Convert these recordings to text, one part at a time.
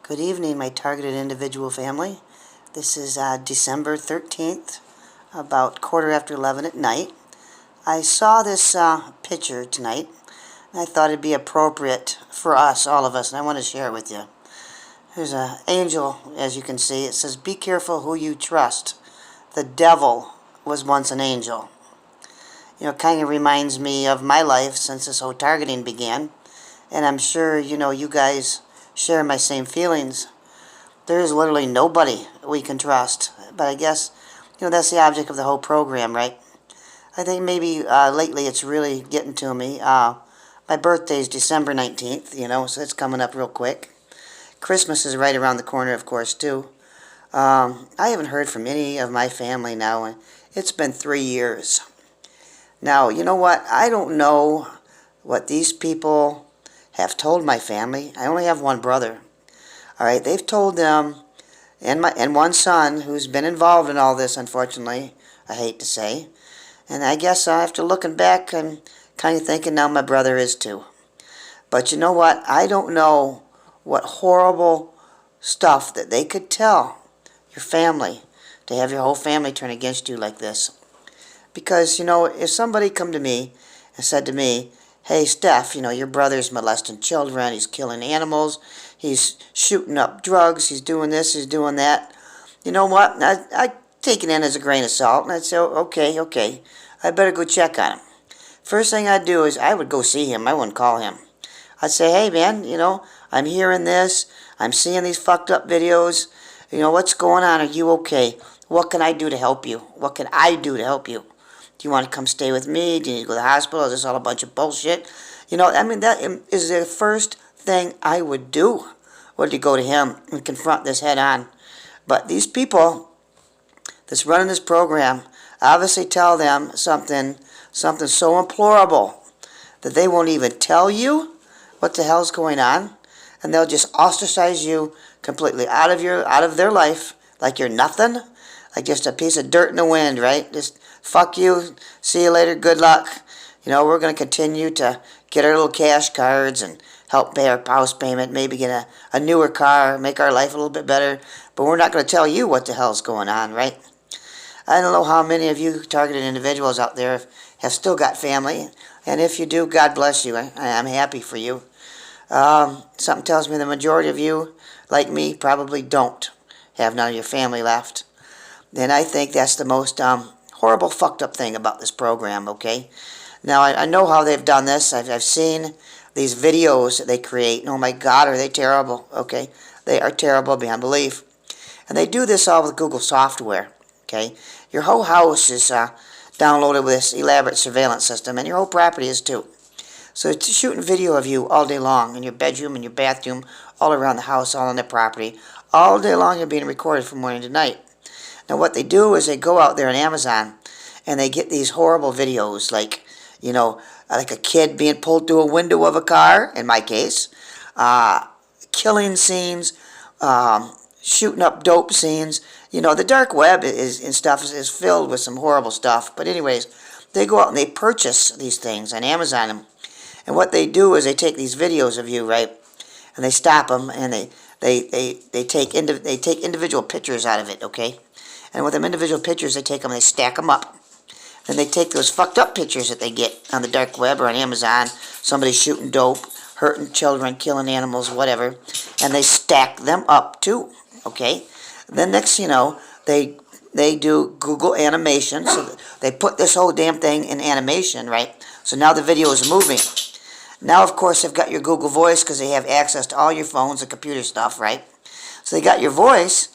Good evening, my targeted individual family. This is December 13th, about 11:15 at night. I saw this picture tonight, and I thought it'd be appropriate for us, all of us, and I want to share it with you. There's an angel, as you can see. It says, "Be careful who you trust. The devil was once an angel." You know, it kind of reminds me of my life since this whole targeting began, and I'm sure, you guys share my same feelings. There is literally nobody we can trust. But I guess, that's the object of the whole program, right? I think maybe lately it's really getting to me. My birthday is December 19th, so it's coming up real quick. Christmas is right around the corner, of course, too. I haven't heard from any of my family now, and it's been 3 years. Now, you know what? I don't know what these people have told my family. I only have one brother. All right, they've told them, and one son who's been involved in all this, unfortunately, I hate to say. And I guess after looking back, I'm kind of thinking now my brother is too. But you know what? I don't know what horrible stuff that they could tell your family to have your whole family turn against you like this. Because, if somebody come to me and said to me, "Hey, Steph, your brother's molesting children, he's killing animals, he's shooting up drugs, he's doing this, he's doing that," you know what? I take it in as a grain of salt, and I'd say, okay, I better go check on him. First thing I'd do is I would go see him. I wouldn't call him. I'd say, "Hey, man, I'm hearing this, I'm seeing these fucked up videos, what's going on? Are you okay? What can I do to help you? What can I do to help you? Do you want to come stay with me? Do you need to go to the hospital? Is this all a bunch of bullshit?" That is the first thing I would do, would to go to him and confront this head on. But these people that's running this program obviously tell them something so implorable that they won't even tell you what the hell's going on, and they'll just ostracize you completely out of their life, like you're nothing, like just a piece of dirt in the wind, right? Just fuck you, see you later, good luck. We're going to continue to get our little cash cards and help pay our house payment, maybe get a newer car, make our life a little bit better, but we're not going to tell you what the hell's going on, right? I don't know how many of you targeted individuals out there have still got family, and if you do, God bless you. I'm happy for you. Something tells me the majority of you, like me, probably don't have none of your family left. And I think that's the most horrible, fucked up thing about this program, okay? Now, I know how they've done this. I've seen these videos that they create. And oh my God, are they terrible, okay? They are terrible beyond belief. And they do this all with Google software, okay? Your whole house is downloaded with this elaborate surveillance system, and your whole property is too. So it's shooting video of you all day long in your bedroom, in your bathroom, all around the house, all on the property. All day long you're being recorded from morning to night. Now what they do is they go out there on Amazon and they get these horrible videos like, like a kid being pulled through a window of a car, in my case, killing scenes, shooting up dope scenes. The dark web is filled with some horrible stuff. But anyways, they go out and they purchase these things on Amazon. And what they do is they take these videos of you, right, and they stop them and they take individual pictures out of it, okay? And with them individual pictures, they take them and they stack them up. Then they take those fucked up pictures that they get on the dark web or on Amazon, somebody shooting dope, hurting children, killing animals, whatever, and they stack them up too, okay? Then next they do Google animation, so they put this whole damn thing in animation, right? So now the video is moving. Now, of course, they've got your Google Voice because they have access to all your phones and computer stuff, right? So they got your voice.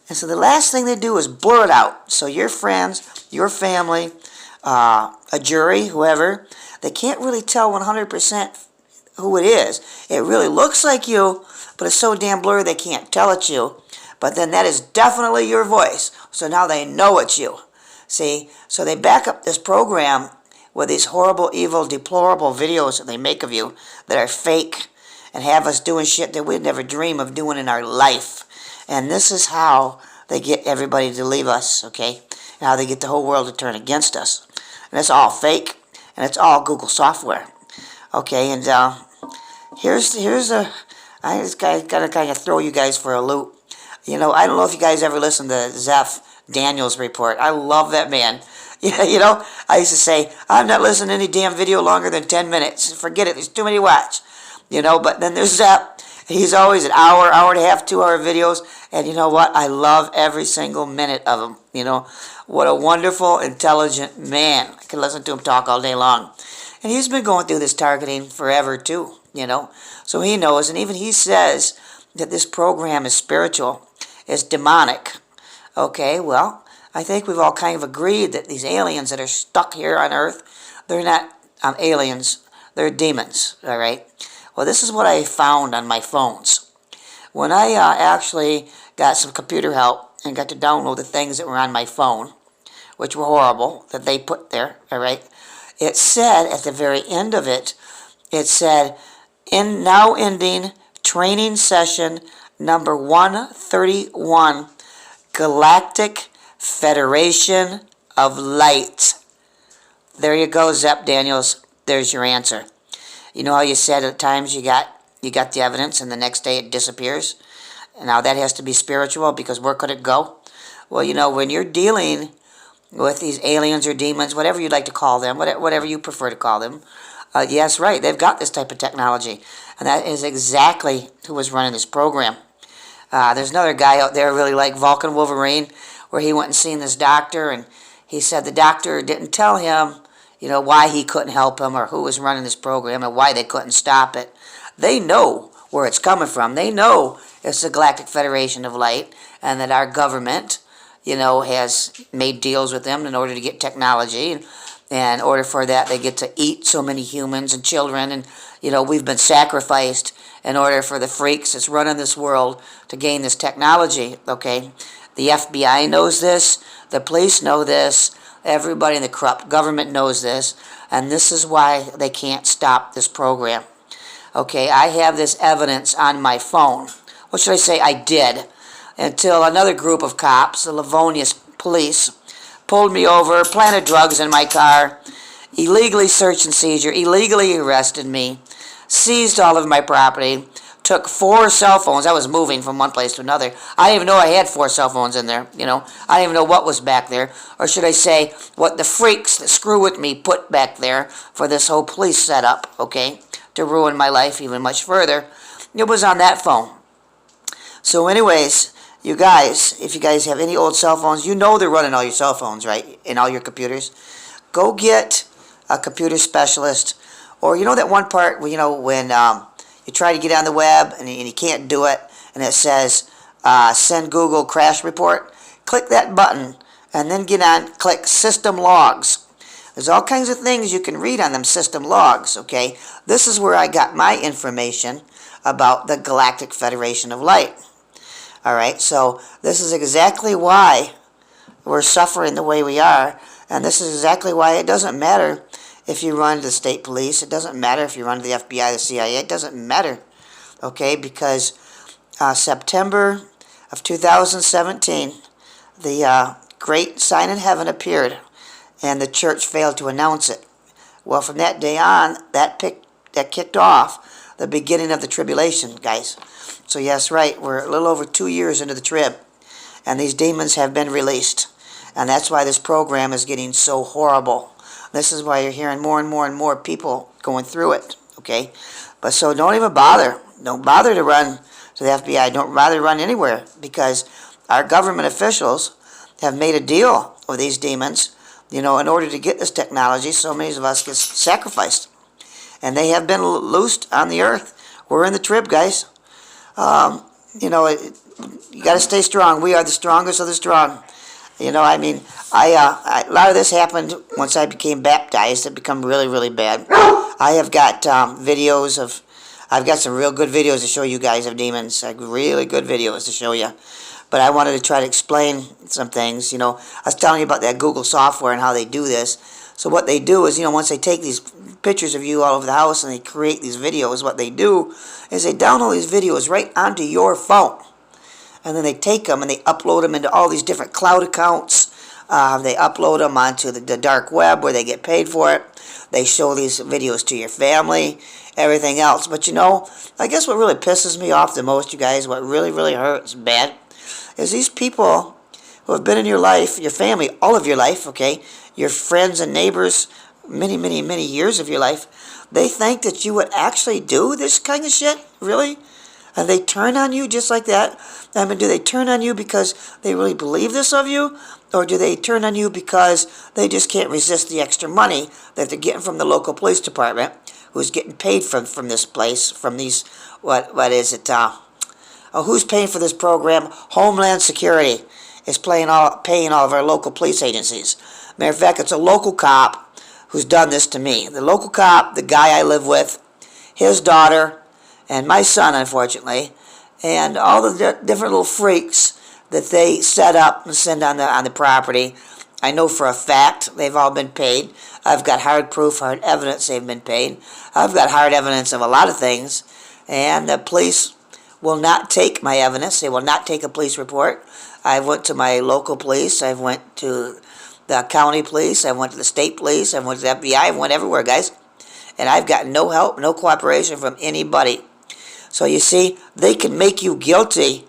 And so the last thing they do is blur it out. So your friends, your family, a jury, whoever, they can't really tell 100% who it is. It really looks like you, but it's so damn blurry they can't tell it's you. But then that is definitely your voice. So now they know it's you. See? So they back up this program with these horrible, evil, deplorable videos that they make of you that are fake and have us doing shit that we'd never dream of doing in our life. And this is how they get everybody to leave us, okay? And how they get the whole world to turn against us. And it's all fake, and it's all Google software, okay? And here's a I just gotta kind of throw you guys for a loop. I don't know if you guys ever listened to Zeph Daniels' report. I love that man. Yeah, I used to say, I'm not listening to any damn video longer than 10 minutes. Forget it, there's too many to watch. But then there's Zeph. He's always an hour, hour and a half, 2 hour videos. And you know what? I love every single minute of them. What a wonderful, intelligent man. I can listen to him talk all day long. And he's been going through this targeting forever too, So he knows, and even he says that this program is spiritual, is demonic. Okay, well, I think we've all kind of agreed that these aliens that are stuck here on Earth, they're not aliens, they're demons, all right? Well, this is what I found on my phones. When I actually got some computer help and got to download the things that were on my phone, which were horrible, that they put there, all right? It said at the very end of it, it said, now ending training session number 131, Galactic Federation of Light. There you go, Zep Daniels. There's your answer. You know how you said at times you got the evidence and the next day it disappears? Now that has to be spiritual, because where could it go? Well, when you're dealing with these aliens or demons, whatever you'd like to call them, whatever you prefer to call them, yes, right, they've got this type of technology. And that is exactly who was running this program. There's another guy out there really like Vulcan Wolverine, where he went and seen this doctor, and he said the doctor didn't tell him, why he couldn't help him or who was running this program and why they couldn't stop it. They know where it's coming from. They know it's the Galactic Federation of Light, and that our government, has made deals with them in order to get technology. And in order for that, they get to eat so many humans and children. And, we've been sacrificed in order for the freaks that's running this world to gain this technology, okay? The FBI knows this. The police know this. Everybody in the corrupt government knows this. And this is why they can't stop this program. Okay, I have this evidence on my phone. What should I say? I did. Until another group of cops, the Livonia police, pulled me over, planted drugs in my car, illegally searched and seizure, illegally arrested me, seized all of my property, took 4 cell phones. I was moving from one place to another. I didn't even know I had 4 cell phones in there, I didn't even know what was back there. Or should I say, what the freaks that screw with me put back there for this whole police setup, okay, to ruin my life even much further. It was on that phone. So anyways, you guys, if you guys have any old cell phones, they're running all your cell phones, right, in all your computers. Go get a computer specialist. Or that one part where, when you try to get on the web and you can't do it, and it says send Google crash report, click that button and then get on, click system logs. There's all kinds of things you can read on them system logs, okay? This is where I got my information about the Galactic Federation of Light. All right, so this is exactly why we're suffering the way we are, and this is exactly why it doesn't matter if you run to the state police. It doesn't matter if you run to the FBI, the CIA. It doesn't matter, okay, because September of 2017, the great sign in heaven appeared, and the church failed to announce it. Well, from that day on, that kicked off the beginning of the tribulation, guys. So yes, right, we're a little over 2 years into the trib, and these demons have been released. And that's why this program is getting so horrible. This is why you're hearing more and more and more people going through it, okay? But so don't even bother. Don't bother to run to the FBI. Don't bother run anywhere, because our government officials have made a deal with these demons, in order to get this technology. So many of us get sacrificed. And they have been loosed on the earth. We're in the trib, guys. You got to stay strong. We are the strongest of the strong. A lot of this happened once I became baptized. It became really, really bad. I have got I've got some real good videos to show you guys of demons. Like really good videos to show you. But I wanted to try to explain some things. I was telling you about that Google software and how they do this. So what they do is, once they take these pictures of you all over the house and they create these videos, what they do is they download these videos right onto your phone. And then they take them and they upload them into all these different cloud accounts, They upload them onto the dark web where they get paid for it. They show these videos to your family, everything else. But you know, I guess what really pisses me off the most, you guys, what really, really hurts bad, is these people who have been in your life, your family, all of your life, okay, your friends and neighbors, many, many, many years of your life, they think that you would actually do this kind of shit? Really? And they turn on you just like that? I mean, do they turn on you because they really believe this of you? Or do they turn on you because they just can't resist the extra money that they're getting from the local police department, who's getting paid from this place, from these, what is it, who's paying for this program? Homeland Security is paying all of our local police agencies. Matter of fact, it's a local cop who's done this to me. The local cop, the guy I live with, his daughter, and my son, unfortunately, and all the different little freaks that they set up and send on the property. I know for a fact they've all been paid. I've got hard proof, hard evidence they've been paid. I've got hard evidence of a lot of things, and the police will not take my evidence. They will not take a police report. I went to my local police. I went to the county police. I went to the state police. I went to the FBI. I went everywhere, guys. And I've got no help, no cooperation from anybody. So you see, they can make you guilty,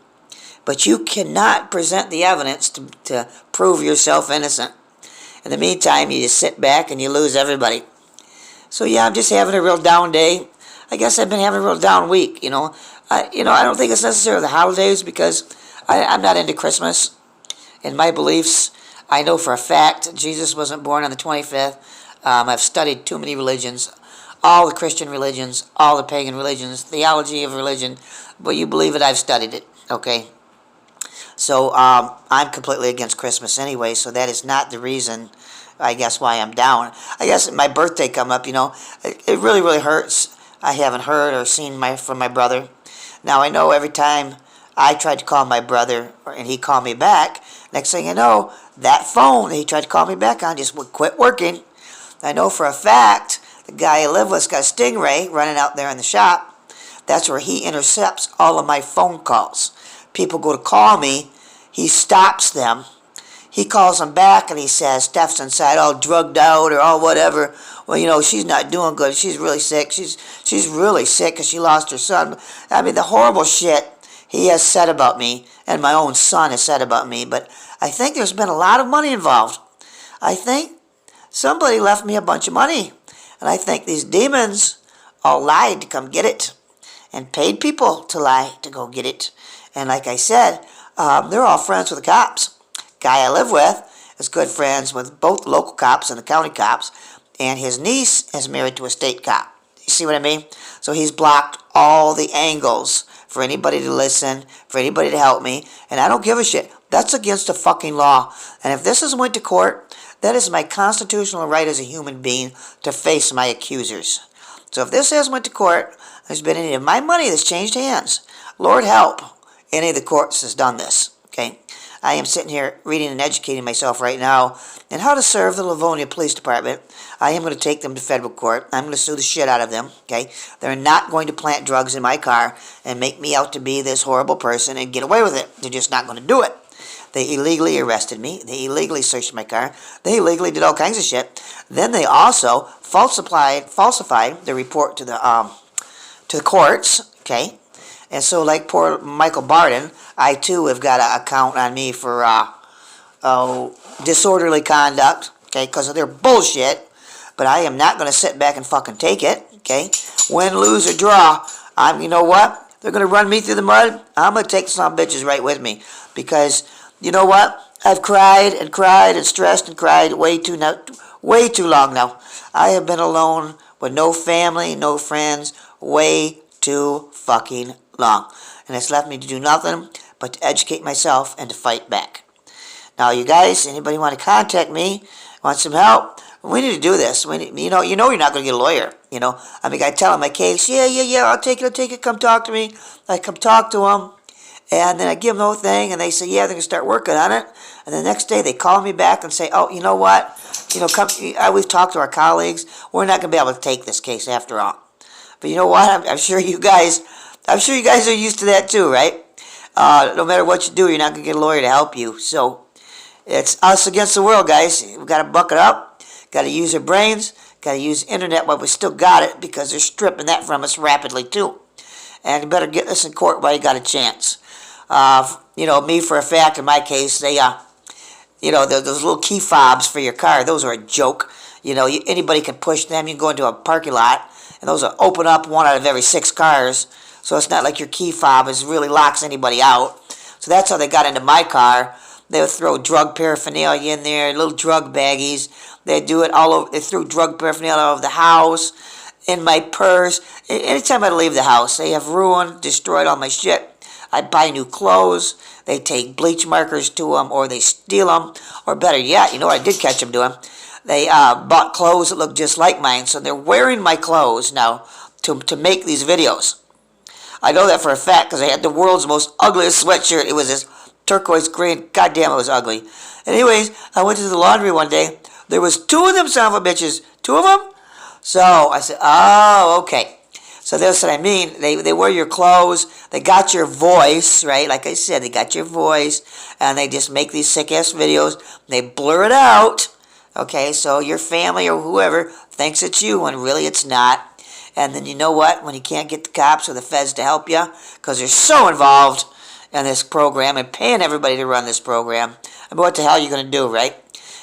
but you cannot present the evidence to prove yourself innocent. In the meantime, you just sit back and you lose everybody. So yeah, I'm just having a real down day. I guess I've been having a real down week, you know. I don't think it's necessarily the holidays because I'm not into Christmas. In my beliefs, I know for a fact Jesus wasn't born on the 25th. I've studied too many religions, all the Christian religions, all the pagan religions, theology of religion. But you believe it, I've studied it, okay? So I'm completely against Christmas anyway, so that is not the reason, I guess, why I'm down. I guess my birthday come up, you know, it really, really hurts. I haven't heard or seen from my brother. Now, I know every time I tried to call my brother and he called me back, next thing you know, that phone that he tried to call me back on just would quit working. I know for a fact the guy I live with's got a Stingray running out there in the shop. That's where he intercepts all of my phone calls. People go to call me, he stops them. He calls them back and he says, Steph's inside all drugged out or all whatever. Well, you know, she's not doing good. She's really sick. She's really sick because she lost her son. I mean, the horrible shit he has said about me and my own son has said about me. But I think there's been a lot of money involved. I think somebody left me a bunch of money. And I think these demons all lied to come get it and paid people to lie to go get it. And like I said, they're all friends with the cops. Guy I live with is good friends with both local cops and the county cops, and his niece is married to a state cop. You see what I mean? So he's blocked all the angles for anybody to listen, for anybody to help me, and I don't give a shit. That's against the fucking law. And if this went to court, that is my constitutional right as a human being to face my accusers. So if this went to court, there's been any of my money that's changed hands. Lord help any of the courts that's done this, okay? I am sitting here reading and educating myself right now on how to serve the Livonia Police Department. I am going to take them to federal court. I'm going to sue the shit out of them, okay? They're not going to plant drugs in my car and make me out to be this horrible person and get away with it. They're just not going to do it. They illegally arrested me. They illegally searched my car. They illegally did all kinds of shit. Then they also falsified the report to the courts, okay? And so, like poor Michael Barden, I too have got an account on me for disorderly conduct, okay, because of their bullshit. But I am not going to sit back and fucking take it, okay? Win, lose, or draw, you know what? They're going to run me through the mud. I'm going to take some bitches right with me. Because, you know what? I've cried and cried and stressed and cried way too long now. I have been alone with no family, no friends, way too fucking long. And it's left me to do nothing but to educate myself and to fight back. Now, you guys, anybody want to contact me, want some help? We need to do this. You know you're not going to get a lawyer. You know, I mean, I tell them my case. Yeah, I'll take it. Come talk to me. I come talk to them. And then I give them the whole thing, and they say, yeah, they're going to start working on it. And the next day, they call me back and say, oh, you know what? We've talked to our colleagues. We're not going to be able to take this case after all. But you know what? I'm sure you guys are used to that too, right? No matter what you do, you're not going to get a lawyer to help you. So It's us against the world, guys. We've got to buck it up. Got to use our brains. Got to use the internet while we still got it, because they're stripping that from us rapidly too. And you better get this in court while you got a chance. Me for a fact, in my case, they those little key fobs for your car, those are a joke. Anybody can push them. You can go into a parking lot, and those will open up 1 out of every 6 cars. So it's not like your key fob really locks anybody out. So that's how they got into my car. They would throw drug paraphernalia in there, little drug baggies. They do it all over. They threw drug paraphernalia all over the house, in my purse. Anytime I leave the house, they have ruined, destroyed all my shit. I buy new clothes. They take bleach markers to them, or they steal them. Or better yet, you know what I did catch them doing? They bought clothes that look just like mine, so they're wearing my clothes now to make these videos. I know that for a fact because I had the world's most ugliest sweatshirt. It was this turquoise green. Goddamn, it was ugly. Anyways, I went to the laundry one day. There was 2 of them son of a bitches. 2 of them? So I said, oh, okay. So that's what I mean. They wear your clothes. They got your voice, right? Like I said, they got your voice. And they just make these sick-ass videos. They blur it out. Okay, so your family or whoever thinks it's you when really it's not. And then you know what? When you can't get the cops or the feds to help you, because they're so involved in this program and paying everybody to run this program, I mean, what the hell are you going to do, right?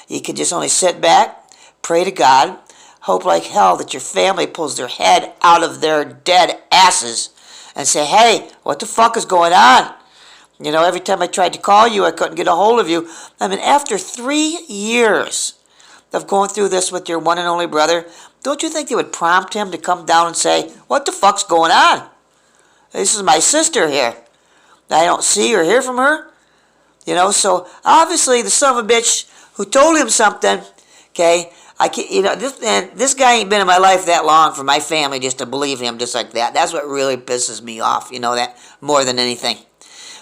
You can just only sit back, pray to God, hope like hell that your family pulls their head out of their dead asses and say, hey, what the fuck is going on? Every time I tried to call you, I couldn't get a hold of you. I mean, after 3 years of going through this with your one and only brother, don't you think they would prompt him to come down and say, what the fuck's going on? This is my sister here. I don't see or hear from her. So obviously the son of a bitch who told him something, okay, this guy ain't been in my life that long for my family just to believe him just like that. That's what really pisses me off, that more than anything.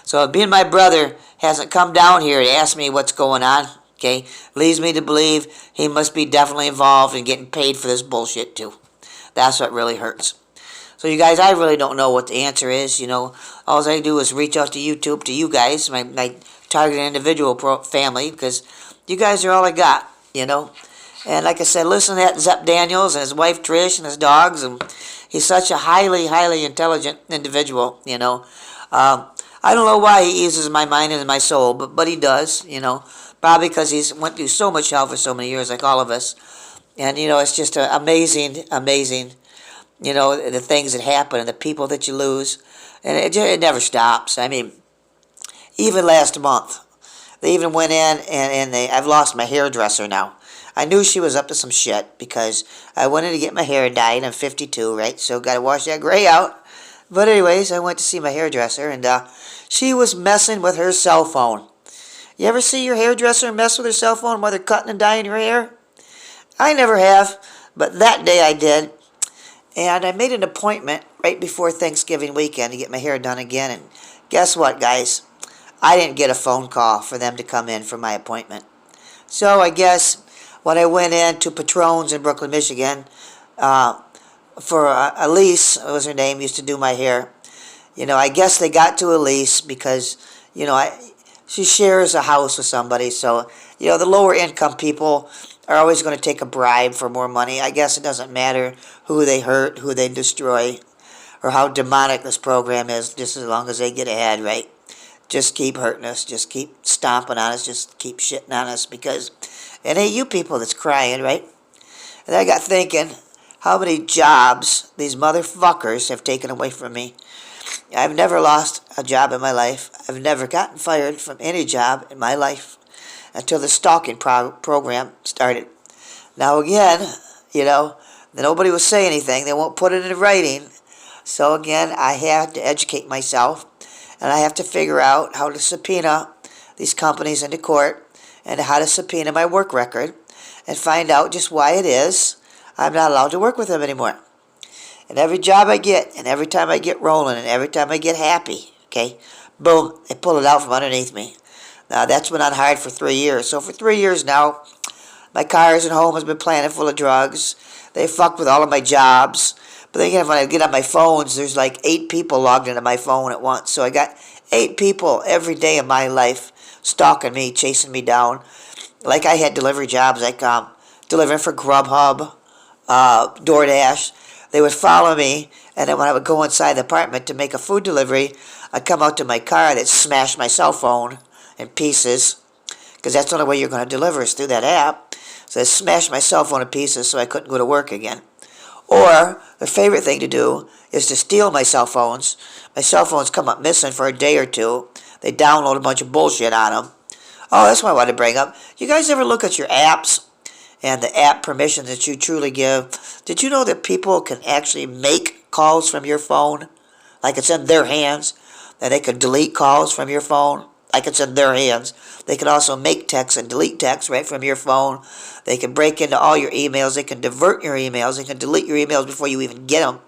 So being my brother hasn't come down here to ask me what's going on, okay, leads me to believe he must be definitely involved in getting paid for this bullshit too. That's what really hurts. So you guys, I really don't know what the answer is. All I do is reach out to YouTube, to you guys, my targeted individual family, because you guys are all I got, And like I said, listen to that Zep Daniels and his wife Trish and his dogs, and he's such a highly, highly intelligent individual, I don't know why he eases my mind and my soul, but he does, Probably because he's went through so much hell for so many years, like all of us. And, it's just amazing, the things that happen and the people that you lose. And it never stops. I mean, even last month, they even went in and I've lost my hairdresser now. I knew she was up to some shit because I went in to get my hair dyed. I'm 52, right? So got to wash that gray out. But anyways, I went to see my hairdresser, and she was messing with her cell phone. You ever see your hairdresser mess with her cell phone while they're cutting and dyeing your hair? I never have, but that day I did. And I made an appointment right before Thanksgiving weekend to get my hair done again. And guess what, guys? I didn't get a phone call for them to come in for my appointment. So I guess when I went in to Patron's in Brooklyn, Michigan, for Elise, was her name, used to do my hair. I guess they got to Elise because, she shares a house with somebody. So, the lower income people are always going to take a bribe for more money. I guess it doesn't matter who they hurt, who they destroy, or how demonic this program is, just as long as they get ahead, right? Just keep hurting us. Just keep stomping on us. Just keep shitting on us because it ain't you people that's crying, right? And I got thinking how many jobs these motherfuckers have taken away from me. I've never lost a job in my life. I've never gotten fired from any job in my life until the stalking program started. Now again, nobody will say anything. They won't put it in writing. So again, I have to educate myself, and I have to figure out how to subpoena these companies into court and how to subpoena my work record and find out just why it is I'm not allowed to work with them anymore. And every job I get, and every time I get rolling, and every time I get happy, okay, boom, they pull it out from underneath me. Now, that's been on hard for 3 years. So for 3 years now, my cars and home has been planted full of drugs. They fucked with all of my jobs. But then again, when I get on my phones, there's like 8 people logged into my phone at once. So I got 8 people every day of my life stalking me, chasing me down. Like I had delivery jobs, like delivering for Grubhub, DoorDash. They would follow me, and then when I would go inside the apartment to make a food delivery, I'd come out to my car, they'd smash my cell phone in pieces, because that's the only way you're going to deliver is through that app. So they smashed my cell phone in pieces so I couldn't go to work again. Or their favorite thing to do is to steal my cell phones. My cell phones come up missing for a day or two. They download a bunch of bullshit on them. Oh, that's what I wanted to bring up. You guys ever look at your apps and the app permissions that you truly give? Did you know that people can actually make calls from your phone? Like it's in their hands. And they can delete calls from your phone. Like it's in their hands. They can also make texts and delete texts right from your phone. They can break into all your emails. They can divert your emails. They can delete your emails before you even get them.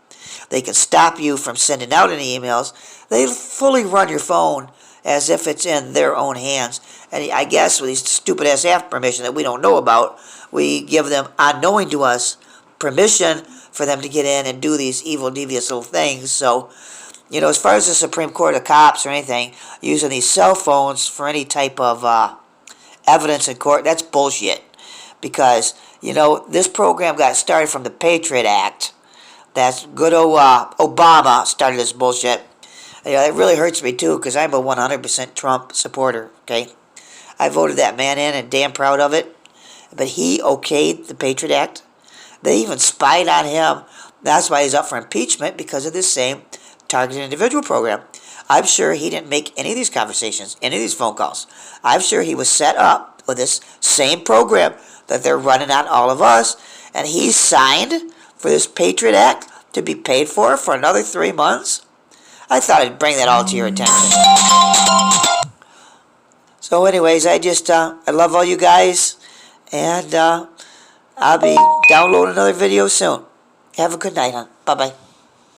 They can stop you from sending out any emails. They fully run your phone as if it's in their own hands. And I guess with these stupid-ass app permission that we don't know about, we give them, unknowing to us, permission for them to get in and do these evil, devious little things. So, you know, as far as the Supreme Court of cops or anything, using these cell phones for any type of evidence in court, that's bullshit. Because, you know, this program got started from the Patriot Act. That's good old Obama started this bullshit. You know, it really hurts me, too, because I'm a 100% Trump supporter, okay? I voted that man in and damn proud of it. But he okayed the Patriot Act. They even spied on him. That's why he's up for impeachment, because of this same targeted individual program. I'm sure he didn't make any of these conversations, any of these phone calls. I'm sure he was set up with this same program that they're running on all of us, and he signed for this Patriot Act to be paid for another 3 months. I thought I'd bring that all to your attention. So anyways, I love all you guys, and I'll be downloading another video soon. Have a good night, huh? Bye-bye.